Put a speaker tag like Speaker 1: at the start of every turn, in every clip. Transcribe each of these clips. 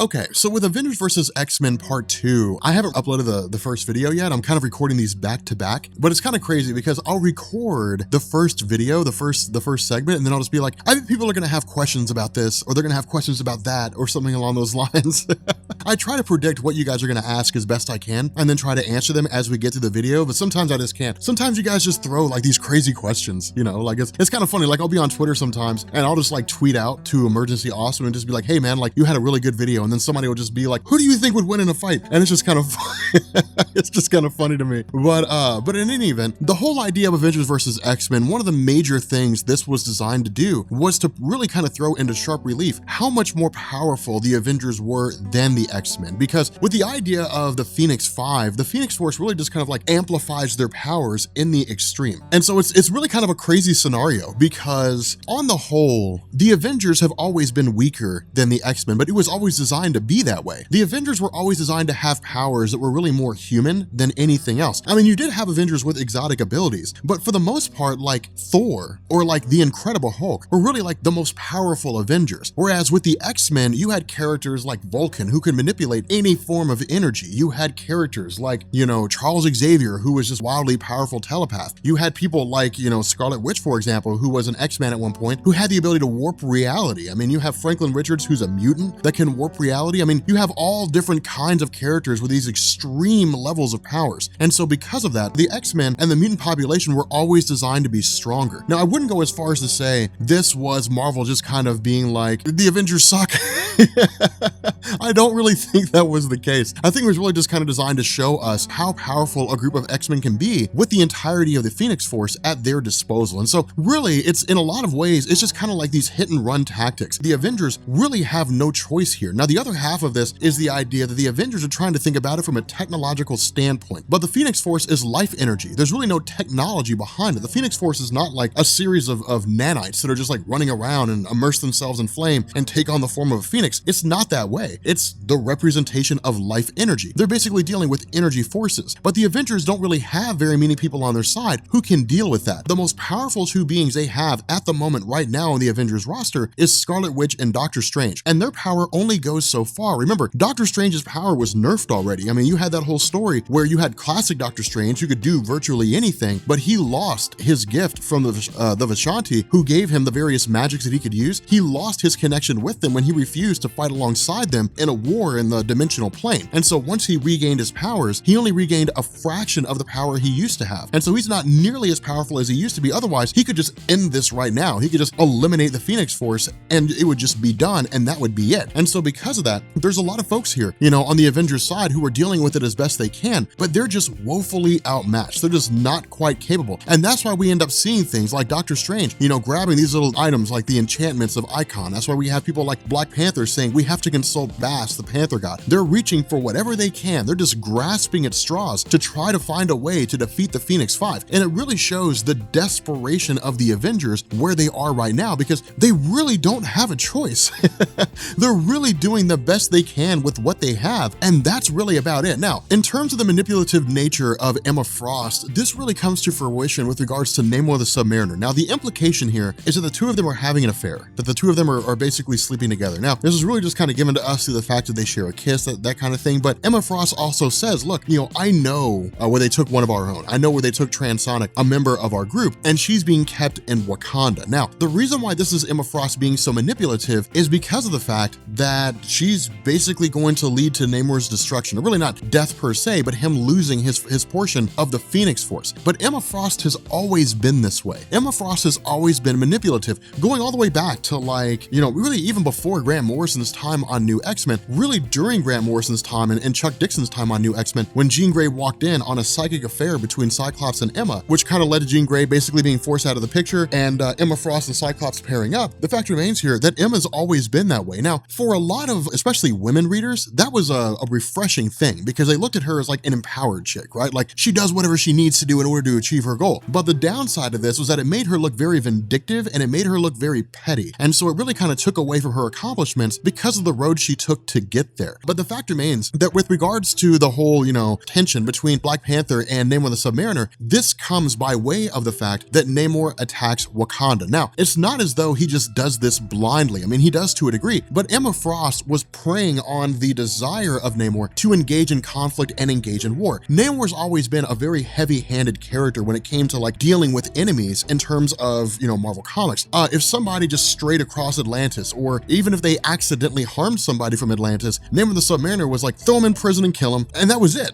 Speaker 1: Okay, so with Avengers vs. X-Men Part 2, I haven't uploaded the first video yet. I'm kind of recording these back to back, but it's kind of crazy because I'll record the first video, the first segment, and then I'll just be like, I think people are gonna have questions about this, or they're gonna have questions about that, or something along those lines. I try to predict what you guys are gonna ask as best I can, and then try to answer them as we get through the video, but sometimes I just can't. Sometimes you guys just throw like these crazy questions, you know, like it's kind of funny. Like I'll be on Twitter sometimes, and I'll just like tweet out to Emergency Awesome and just be like, hey man, like you had a really good video, and then somebody will just be like, who do you think would win in a fight? And it's just kind of it's just kind of funny to me. But in any event, the whole idea of Avengers versus X-Men, one of the major things this was designed to do was to really kind of throw into sharp relief how much more powerful the Avengers were than the X-Men. Because with the idea of the Phoenix Five, the Phoenix Force really just kind of like amplifies their powers in the extreme. And so it's really kind of a crazy scenario because on the whole, the Avengers have always been weaker than the X-Men, but it was always designed to be that way. The Avengers were always designed to have powers that were really more human than anything else. I mean, you did have Avengers with exotic abilities, but for the most part, like Thor or like the Incredible Hulk were really like the most powerful Avengers. Whereas with the X-Men, you had characters like Vulcan who could manipulate any form of energy. You had characters like, you know, Charles Xavier, who was just wildly powerful telepath. You had people like, you know, Scarlet Witch, for example, who was an X-Man at one point, who had the ability to warp reality. I mean, you have Franklin Richards, who's a mutant that can warp reality. I mean, you have all different kinds of characters with these extreme levels of powers. And so because of that, the X-Men and the mutant population were always designed to be stronger. Now, I wouldn't go as far as to say this was Marvel just kind of being like, the Avengers suck. I don't really think that was the case. I think it was really just kind of designed to show us how powerful a group of X-Men can be with the entirety of the Phoenix Force at their disposal. And so really, it's in a lot of ways, it's just kind of like these hit and run tactics. The Avengers really have no choice here. Now, the other half of this is the idea that the Avengers are trying to think about it from a technological standpoint, but the Phoenix Force is life energy. There's really no technology behind it. The Phoenix Force is not like a series of nanites that are just like running around and immerse themselves in flame and take on the form of a phoenix. It's not that way. It's the representation of life energy. They're basically dealing with energy forces, but the Avengers don't really have very many people on their side who can deal with that. The most powerful two beings they have at the moment right now on the Avengers roster is Scarlet Witch and Doctor Strange, and their power only goes so far. Remember, Doctor Strange's power was nerfed already. I mean, you had that whole story where you had classic Doctor Strange who could do virtually anything, but he lost his gift from the Vishanti who gave him the various magics that he could use. He lost his connection with them when he refused to fight alongside them in a war in the dimensional plane. And so once he regained his powers, he only regained a fraction of the power he used to have. And so he's not nearly as powerful as he used to be. Otherwise, he could just end this right now. He could just eliminate the Phoenix Force and it would just be done, and that would be it. And so because of that, there's a lot of folks here, you know, on the Avengers side who are dealing with it as best they can, but they're just woefully outmatched. They're just not quite capable. And that's why we end up seeing things like Doctor Strange, you know, grabbing these little items like the enchantments of Icon. That's why we have people like Black Panther saying we have to consult Bass, the Panther God. They're reaching for whatever they can. They're just grasping at straws to try to find a way to defeat the Phoenix Five. And it really shows the desperation of the Avengers where they are right now, because they really don't have a choice. They're really doing the best they can with what they have, and that's really about it. Now, in terms of the manipulative nature of Emma Frost, this really comes to fruition with regards to Namor the Submariner. Now, the implication here is that the two of them are having an affair, that the two of them are basically sleeping together. Now, this is really just kind of given to us through the fact that they share a kiss, that kind of thing, but Emma Frost also says, look, you know, I know where they took one of our own. I know where they took Transonic, a member of our group, and she's being kept in Wakanda. Now, the reason why this is Emma Frost being so manipulative is because of the fact that she's basically going to lead to Namor's destruction, or really not death per se, but him losing his portion of the Phoenix Force. But Emma Frost has always been this way. Emma Frost has always been manipulative, going all the way back to, like, you know, really even before Grant Morrison's time on New X-Men, really during Grant Morrison's time and Chuck Dixon's time on New X-Men, when Jean Grey walked in on a psychic affair between Cyclops and Emma, which kind of led to Jean Grey basically being forced out of the picture and Emma Frost and Cyclops pairing up. The fact remains here that Emma's always been that way. Now, for a lot of, especially women readers, that was a refreshing thing because they looked at her as like an empowered chick, right? Like she does whatever she needs to do in order to achieve her goal. But the downside of this was that it made her look very vindictive and it made her look very petty. And so it really kind of took away from her accomplishments because of the road she took took to get there. But the fact remains that with regards to the whole, tension between Black Panther and Namor the Submariner, this comes by way of the fact that Namor attacks Wakanda. Now, it's not as though he just does this blindly. I mean, he does to a degree, but Emma Frost was preying on the desire of Namor to engage in conflict and engage in war. Namor's always been a very heavy-handed character when it came to like dealing with enemies in terms of, Marvel Comics. If somebody just strayed across Atlantis, or even if they accidentally harmed somebody from Atlantis, Namor the Submariner was like, throw him in prison and kill him, and that was it.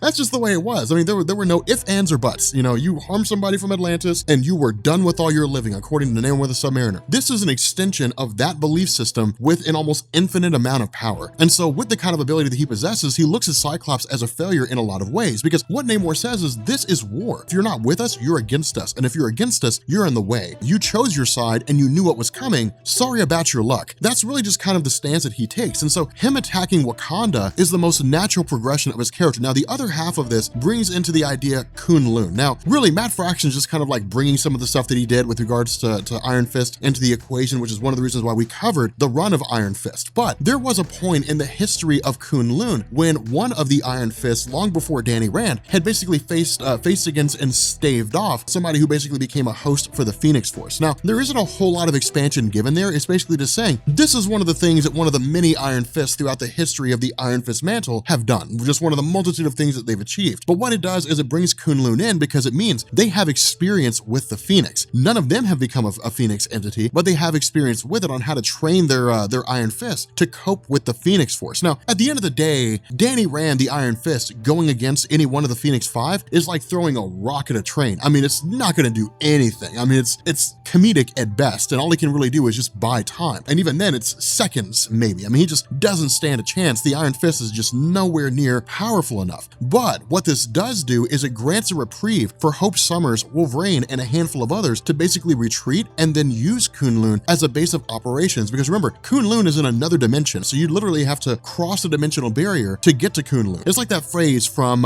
Speaker 1: That's just the way it was. I mean, there were no ifs, ands, or buts. You harmed somebody from Atlantis, and you were done with all your living, according to Namor the Submariner. This is an extension of that belief system with an almost infinite amount of power. And so with the kind of ability that he possesses, he looks at Cyclops as a failure in a lot of ways, because what Namor says is, this is war. If you're not with us, you're against us. And if you're against us, you're in the way. You chose your side and you knew what was coming. Sorry about your luck. That's really just kind of the stance that he takes. And so him attacking Wakanda is the most natural progression of his character. Now, the other half of this brings into the idea Kunlun. Now, really, Matt Fraction is just kind of like bringing some of the stuff that he did with regards to Iron Fist into the equation, which is one of the reasons why we covered the run of Iron Fist. But there was a point in the history of Kunlun when one of the Iron Fists, long before Danny Rand, had basically faced against and staved off somebody who basically became a host for the Phoenix Force. Now, there isn't a whole lot of expansion given there. It's basically just saying, this is one of the things that one of the many Iron Fists throughout the history of the Iron Fist mantle have done. Just one of the multitude of things that they've achieved. But what it does is it brings Kunlun in because it means they have experience with the Phoenix. None of them have become a Phoenix entity, but they have experience with it on how to train their Iron Fist to cope with the Phoenix Force. Now, at the end of the day, Danny Rand, the Iron Fist, going against any one of the Phoenix Five is like throwing a rock at a train. I mean, it's not going to do anything. I mean, it's comedic at best, and all he can really do is just buy time. And even then, it's seconds, maybe. I mean, he just doesn't stand a chance. The Iron Fist is just nowhere near powerful enough. But what this does do is it grants a reprieve for Hope Summers, Wolverine, and a handful of others to basically retreat and then use Kunlun as a base of operations. Because remember, Kunlun is in another dimension, so you literally have to cross a dimensional barrier to get to Kunlun. It's like that phrase from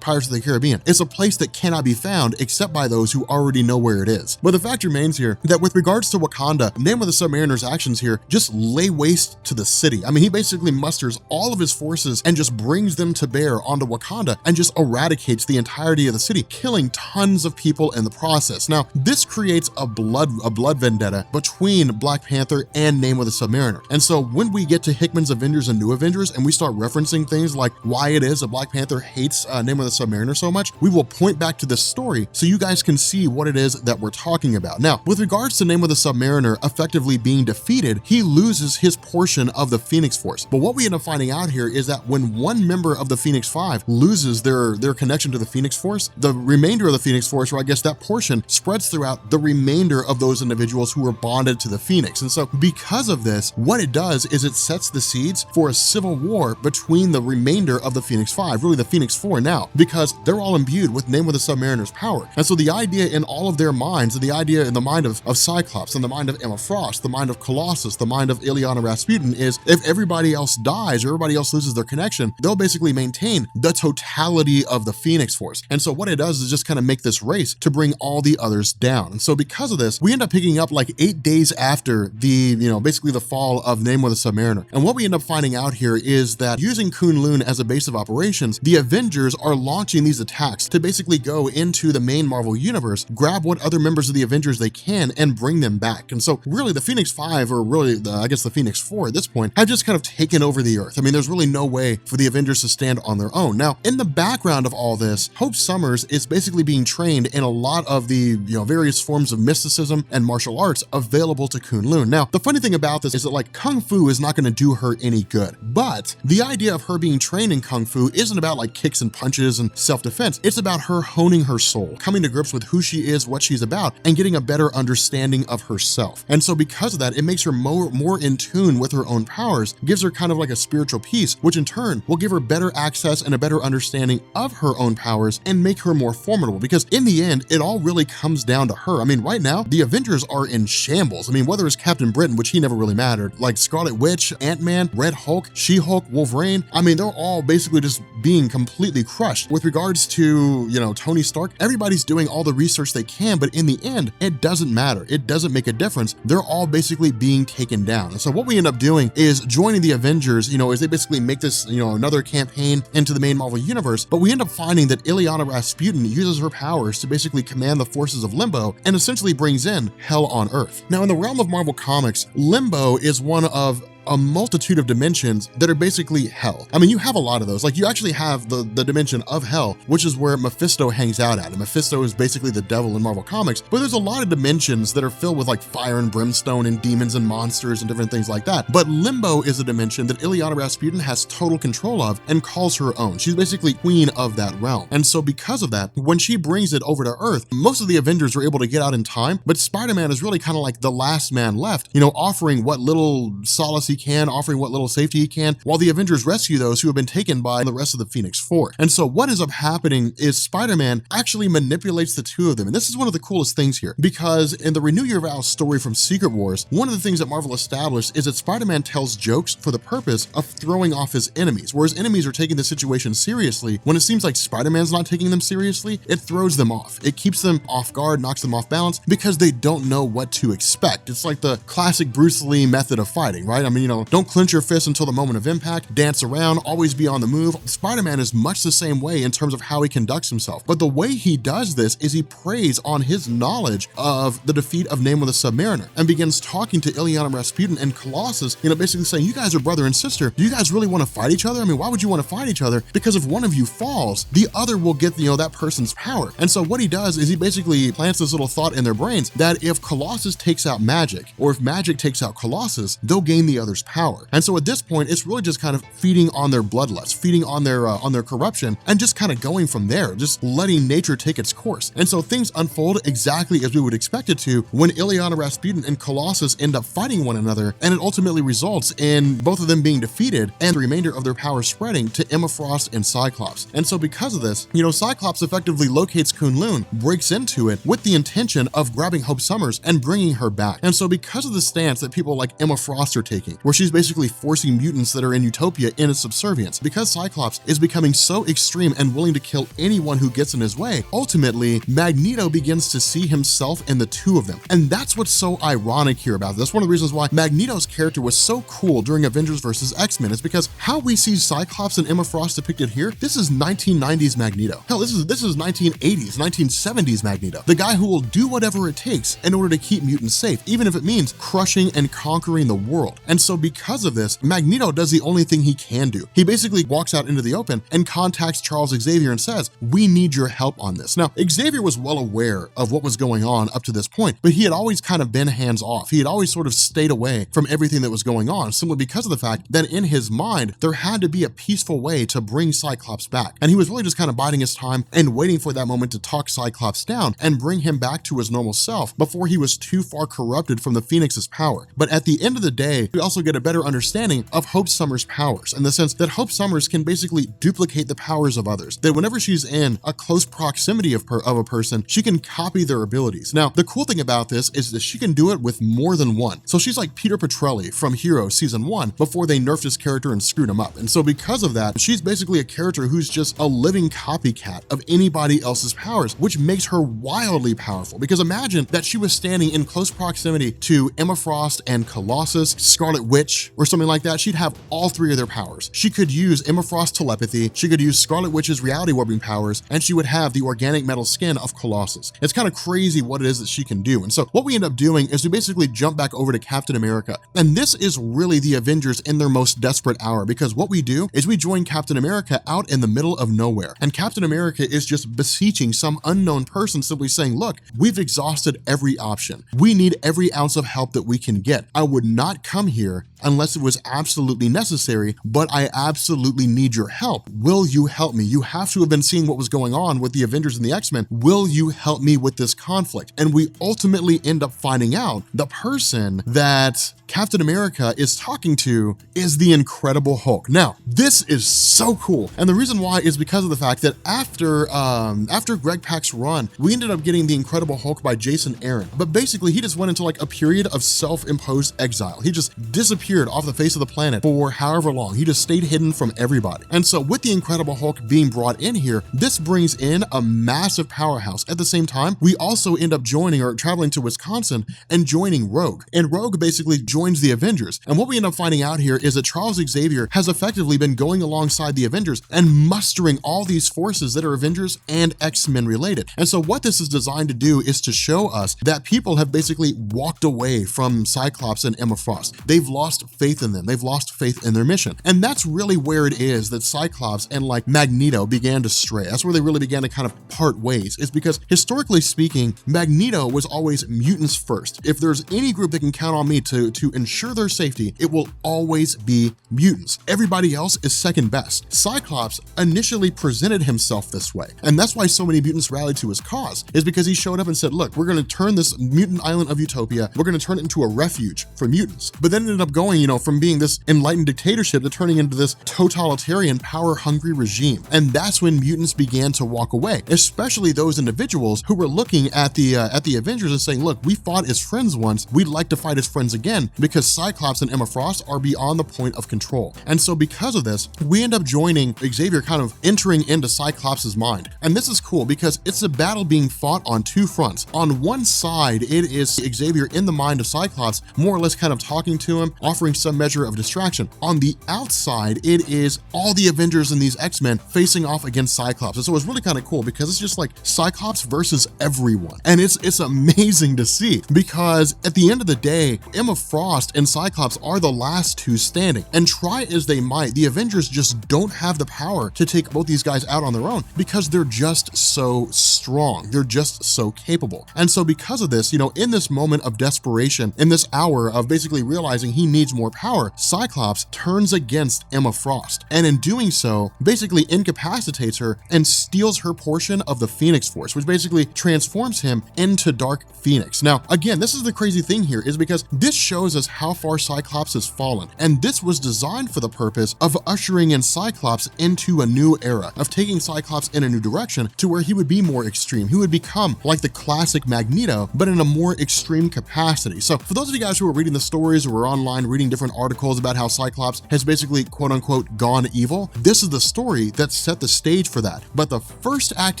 Speaker 1: Pirates of the Caribbean. It's a place that cannot be found except by those who already know where it is. But the fact remains here that with regards to Wakanda, Namor the Submariner's actions here just lay waste to the city. I mean, he basically musters all of his forces and just brings them to bear onto Wakanda and just eradicates the entirety of the city, killing tons of people in the process. Now, this creates a blood vendetta between Black Panther and Namor the Submariner. And so when we get to Hickman's Avengers and New Avengers and we start referencing things like why it is that Black Panther hates Namor the Submariner so much, we will point back to this story so you guys can see what it is that we're talking about. Now, with regards to Namor the Submariner effectively being defeated, he loses his portion of the Phoenix Force. But what we end up finding out here is that when one member of the Phoenix Five loses their connection to the Phoenix Force, the remainder of the Phoenix Force, or I guess that portion, spreads throughout the remainder of those individuals who were bonded to the Phoenix. And so because of this, what it does is it sets the seeds for a civil war between the remainder of the Phoenix Five, really the Phoenix Four now, because they're all imbued with Namor the Submariner's power. And so the idea in all of their minds, and the idea in the mind of Cyclops, and the mind of Emma Frost, the mind of Colossus, the mind of Illyana Rasputin is, if everybody else dies or everybody else loses their connection, they'll basically maintain the totality of the Phoenix Force. And so what it does is just kind of make this race to bring all the others down. And so because of this, we end up picking up like 8 days after the, basically the fall of Namor the Submariner. And what we end up finding out here is that using Kunlun as a base of operations, the Avengers are launching these attacks to basically go into the main Marvel universe, grab what other members of the Avengers they can, and bring them back. And so really the Phoenix Five, or really I guess the Phoenix Four at this point, have just kind of taken over the earth. I mean, there's really no way for the Avengers to stand on their own. Now, in the background of all this, Hope Summers is basically being trained in a lot of the various forms of mysticism and martial arts available to Kunlun. Now, the funny thing about this is that like Kung Fu is not going to do her any good, but the idea of her being trained in Kung Fu isn't about like kicks and punches and self-defense. It's about her honing her soul, coming to grips with who she is, what she's about, and getting a better understanding of herself. And so because of that, it makes her more in tune with her own powers, gives her kind of like a spiritual peace, which in turn will give her better access and a better understanding of her own powers and make her more formidable. Because in the end, it all really comes down to her. I mean, right now, the Avengers are in shambles. I mean, whether it's Captain Britain, which he never really mattered, like Scarlet Witch, Ant-Man, Red Hulk, She-Hulk, Wolverine, I mean, they're all basically just being completely crushed. With regards to, you know, Tony Stark, everybody's doing all the research they can, but in the end, it doesn't matter. It doesn't make a difference. They're all basically being taken down. And so what we end up doing is joining the Avengers, you know, as they basically make this, you know, another campaign into the main Marvel universe, but we end up finding that Illyana Rasputin uses her powers to basically command the forces of Limbo and essentially brings in hell on Earth. Now, in the realm of Marvel Comics, Limbo is one of a multitude of dimensions that are basically hell. I mean, you have a lot of those. Like, you actually have the dimension of hell, which is where Mephisto hangs out at. And Mephisto is basically the devil in Marvel Comics, but there's a lot of dimensions that are filled with like fire and brimstone and demons and monsters and different things like that. But Limbo is a dimension that Illyana Rasputin has total control of and calls her own. She's basically queen of that realm. And so because of that, when she brings it over to Earth, most of the Avengers are able to get out in time, but Spider-Man is really kind of like the last man left, you know, offering what little solace he can, offering what little safety he can, while the Avengers rescue those who have been taken by the rest of the Phoenix Four. And so what ends up happening is Spider-Man actually manipulates the two of them. And this is one of the coolest things here, because in the Renew Your Vows story from Secret Wars, one of the things that Marvel established is that Spider-Man tells jokes for the purpose of throwing off his enemies. Whereas enemies are taking the situation seriously, when it seems like Spider-Man's not taking them seriously, it throws them off. It keeps them off guard, knocks them off balance, because they don't know what to expect. It's like the classic Bruce Lee method of fighting, right? I mean, you know, don't clench your fist until the moment of impact, dance around, always be on the move. Spider-Man is much the same way in terms of how he conducts himself. But the way he does this is he preys on his knowledge of the defeat of Namor the Submariner and begins talking to Illyana Rasputin and Colossus, you know, basically saying, you guys are brother and sister. Do you guys really want to fight each other? I mean, why would you want to fight each other? Because if one of you falls, the other will get, you know, that person's power. And so what he does is he basically plants this little thought in their brains that if Colossus takes out Magic, or if Magic takes out Colossus, they'll gain the other's power. And so at this point, it's really just kind of feeding on their bloodlust, feeding on their corruption, and just kind of going from there, just letting nature take its course. And so things unfold exactly as we would expect it to when Illyana Rasputin and Colossus end up fighting one another, and it ultimately results in both of them being defeated and the remainder of their power spreading to Emma Frost and Cyclops. And so because of this, you know, Cyclops effectively locates Kunlun, breaks into it with the intention of grabbing Hope Summers and bringing her back. And so because of the stance that people like Emma Frost are taking, where she's basically forcing mutants that are in Utopia into subservience, because Cyclops is becoming so extreme and willing to kill anyone who gets in his way, ultimately Magneto begins to see himself in the two of them. And that's what's so ironic here about this. One of the reasons why Magneto's character was so cool during Avengers versus X-Men is because how we see Cyclops and Emma Frost depicted here, this is 1990s Magneto. Hell, this is 1980s, 1970s Magneto. The guy who will do whatever it takes in order to keep mutants safe, even if it means crushing and conquering the world. And so because of this, Magneto does the only thing he can do. He basically walks out into the open and contacts Charles Xavier and says, we need your help on this. Now, Xavier was well aware of what was going on up to this point, but he had always kind of been hands off. He had always sort of stayed away from everything that was going on, simply because of the fact that in his mind, there had to be a peaceful way to bring Cyclops back. And he was really just kind of biding his time and waiting for that moment to talk Cyclops down and bring him back to his normal self before he was too far corrupted from the Phoenix's power. But at the end of the day, we also get a better understanding of Hope Summers' powers, in the sense that Hope Summers can basically duplicate the powers of others, that whenever she's in a close proximity of a person, she can copy their abilities. Now, the cool thing about this is that she can do it with more than one. So she's like Peter Petrelli from Heroes Season 1 before they nerfed his character and screwed him up. And so because of that, she's basically a character who's just a living copycat of anybody else's powers, which makes her wildly powerful. Because imagine that she was standing in close proximity to Emma Frost and Colossus, Scarlet Witch, or something like that. She'd have all three of their powers. She could use Emma Frost's telepathy, she could use Scarlet Witch's reality warping powers, and she would have the organic metal skin of Colossus. It's kind of crazy what it is that she can do. And so what we end up doing is we basically jump back over to Captain America. And this is really the Avengers in their most desperate hour, because what we do is we join Captain America out in the middle of nowhere. And Captain America is just beseeching some unknown person, simply saying, look, we've exhausted every option. We need every ounce of help that we can get. I would not come here unless it was absolutely necessary, but I absolutely need your help. Will you help me? You have to have been seeing what was going on with the Avengers and the X-Men. Will you help me with this conflict? And we ultimately end up finding out the person that Captain America is talking to is the Incredible Hulk. Now, this is so cool. And the reason why is because of the fact that after Greg Pak's run, we ended up getting the Incredible Hulk by Jason Aaron. But basically, he just went into like a period of self-imposed exile. He just disappeared disappeared off the face of the planet for however long. He just stayed hidden from everybody. And so with the Incredible Hulk being brought in here, this brings in a massive powerhouse. At the same time, we also end up joining or traveling to Wisconsin and joining Rogue. And Rogue basically joins the Avengers. And what we end up finding out here is that Charles Xavier has effectively been going alongside the Avengers and mustering all these forces that are Avengers and X-Men related. And so what this is designed to do is to show us that people have basically walked away from Cyclops and Emma Frost. They've lost faith in them. They've lost faith in their mission. And that's really where it is that Cyclops and like Magneto began to stray. That's where they really began to kind of part ways, is because historically speaking, Magneto was always mutants first. If there's any group that can count on me to ensure their safety, it will always be mutants. Everybody else is second best. Cyclops initially presented himself this way. And that's why so many mutants rallied to his cause, is because he showed up and said, look, we're going to turn this mutant island of Utopia, we're going to turn it into a refuge for mutants. But then it ended up going, from being this enlightened dictatorship to turning into this totalitarian, power-hungry regime. And that's when mutants began to walk away, especially those individuals who were looking at the Avengers and saying, look, we fought as friends once, we'd like to fight as friends again, because Cyclops and Emma Frost are beyond the point of control. And so because of this, we end up joining Xavier, kind of entering into Cyclops's mind. And this is cool because it's a battle being fought on two fronts. On one side, it is Xavier in the mind of Cyclops, more or less kind of talking to him, offering some measure of distraction. On the outside, it is all the Avengers and these X-Men facing off against Cyclops. And so it's really kind of cool because it's just like Cyclops versus everyone. And it's amazing to see, because at the end of the day, Emma Frost and Cyclops are the last two standing. And try as they might, the Avengers just don't have the power to take both these guys out on their own, because they're just so strong. They're just so capable. And so because of this, in this moment of desperation, in this hour of basically realizing he needs more power, Cyclops turns against Emma Frost. And in doing so, basically incapacitates her and steals her portion of the Phoenix Force, which basically transforms him into Dark Phoenix. Now, again, this is the crazy thing here, is because this shows us how far Cyclops has fallen. And this was designed for the purpose of ushering in Cyclops into a new era, of taking Cyclops in a new direction to where he would be more extreme. He would become like the classic Magneto, but in a more extreme capacity. So for those of you guys who are reading the stories or are online reading different articles about how Cyclops has basically quote unquote gone evil, this is the story that set the stage for that. But the first act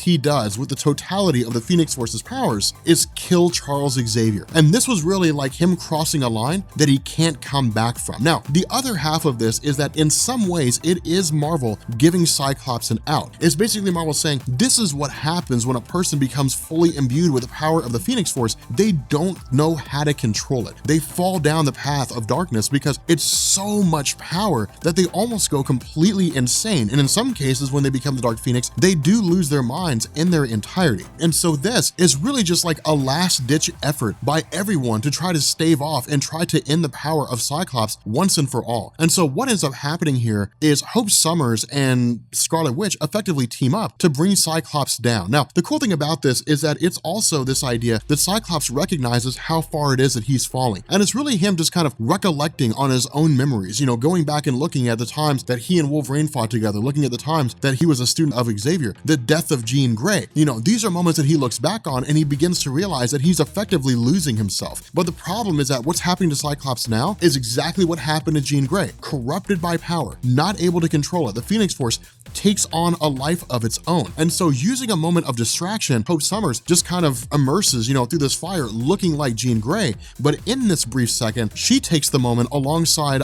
Speaker 1: he does with the totality of the Phoenix Force's powers is kill Charles Xavier. And this was really like him crossing a line that he can't come back from. Now, the other half of this is that in some ways it is Marvel giving Cyclops an out. It's basically Marvel saying, this is what happens when a person becomes fully imbued with the power of the Phoenix Force. They don't know how to control it. They fall down the path of darkness because it's so much power that they almost go completely insane. And in some cases, when they become the Dark Phoenix, they do lose their minds in their entirety. And so this is really just like a last-ditch effort by everyone to try to stave off and try to end the power of Cyclops once and for all. And so what ends up happening here is Hope Summers and Scarlet Witch effectively team up to bring Cyclops down. Now, the cool thing about this is that it's also this idea that Cyclops recognizes how far it is that he's falling. And it's really him just kind of recollecting on his own memories, going back and looking at the times that he and Wolverine fought together, looking at the times that he was a student of Xavier, the death of Jean Grey. These are moments that he looks back on and he begins to realize that he's effectively losing himself. But the problem is that what's happening to Cyclops now is exactly what happened to Jean Grey. Corrupted by power, not able to control it, the Phoenix Force takes on a life of its own. And so using a moment of distraction, Hope Summers just kind of immerses, through this fire looking like Jean Grey. But in this brief second, she takes the moment alongside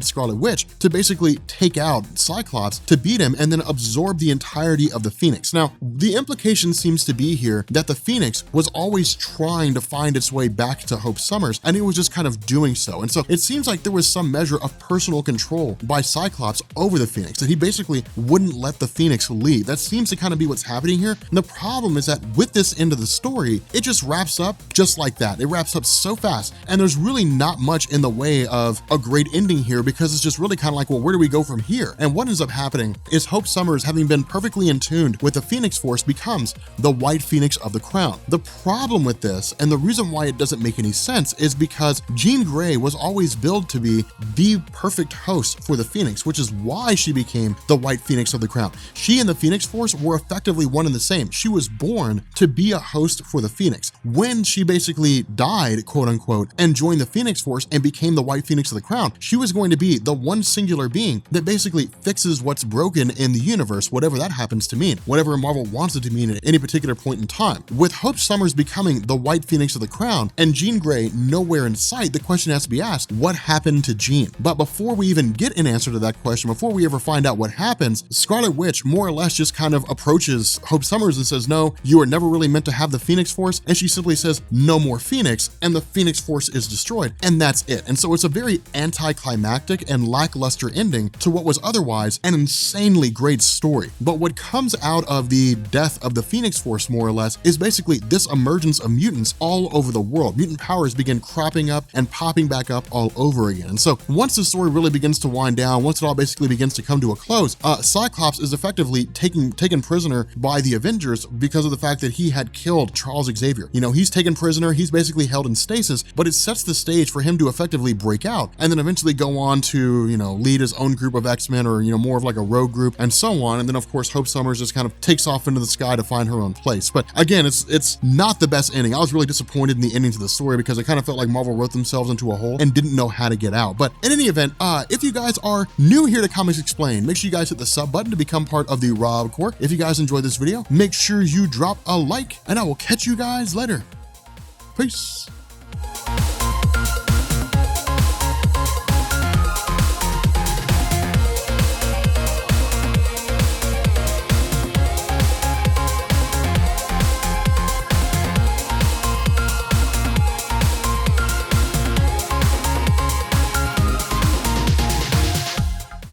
Speaker 1: Scarlet Witch to basically take out Cyclops, to beat him and then absorb the entirety of the Phoenix. Now, the implication seems to be here that the Phoenix was always trying to find its way back to Hope Summers, and it was just kind of doing so. And so it seems like there was some measure of personal control by Cyclops over the Phoenix, that he basically wouldn't let the Phoenix leave. That seems to kind of be what's happening here. And the problem is that with this end of the story, it just wraps up just like that. It wraps up so fast, and there's really not much in the way of a great ending here, because it's just really kind of like, well, where do we go from here? And what ends up happening is Hope Summers, having been perfectly in tune with the Phoenix Force, becomes the White Phoenix of the Crown. The problem with this, and the reason why it doesn't make any sense, is because Jean Grey was always billed to be the perfect host for the Phoenix, which is why she became the White Phoenix Phoenix of the Crown. She and the Phoenix Force were effectively one and the same. She was born to be a host for the Phoenix. When she basically died, quote unquote, and joined the Phoenix Force and became the White Phoenix of the Crown, she was going to be the one singular being that basically fixes what's broken in the universe, whatever that happens to mean, whatever Marvel wants it to mean at any particular point in time. With Hope Summers becoming the White Phoenix of the Crown and Jean Grey nowhere in sight, the question has to be asked, what happened to Jean? But before we even get an answer to that question, before we ever find out what happens, Scarlet Witch more or less just kind of approaches Hope Summers and says, no, you were never really meant to have the Phoenix Force. And she simply says, no more Phoenix, and the Phoenix Force is destroyed. And that's it. And so it's a very anticlimactic and lackluster ending to what was otherwise an insanely great story. But what comes out of the death of the Phoenix Force, more or less, is basically this emergence of mutants all over the world. Mutant powers begin cropping up and popping back up all over again. And so once the story really begins to wind down, once it all basically begins to come to a close, Cyclops is effectively taken prisoner by the Avengers because of the fact that he had killed Charles Xavier. You know, he's taken prisoner, he's basically held in stasis, but it sets the stage for him to effectively break out and then eventually go on to, you know, lead his own group of X-Men, or, you know, more of like a rogue group and so on. And then of course Hope Summers just kind of takes off into the sky to find her own place. But again, it's not the best ending. I was really disappointed in the ending to the story because it kind of felt like Marvel wrote themselves into a hole and didn't know how to get out. But in any event, if you guys are new here to Comics Explained, make sure you guys hit the sub button to become part of the Rob Corps. If you guys enjoyed this video, make sure you drop a like, and I will catch you guys later. Peace.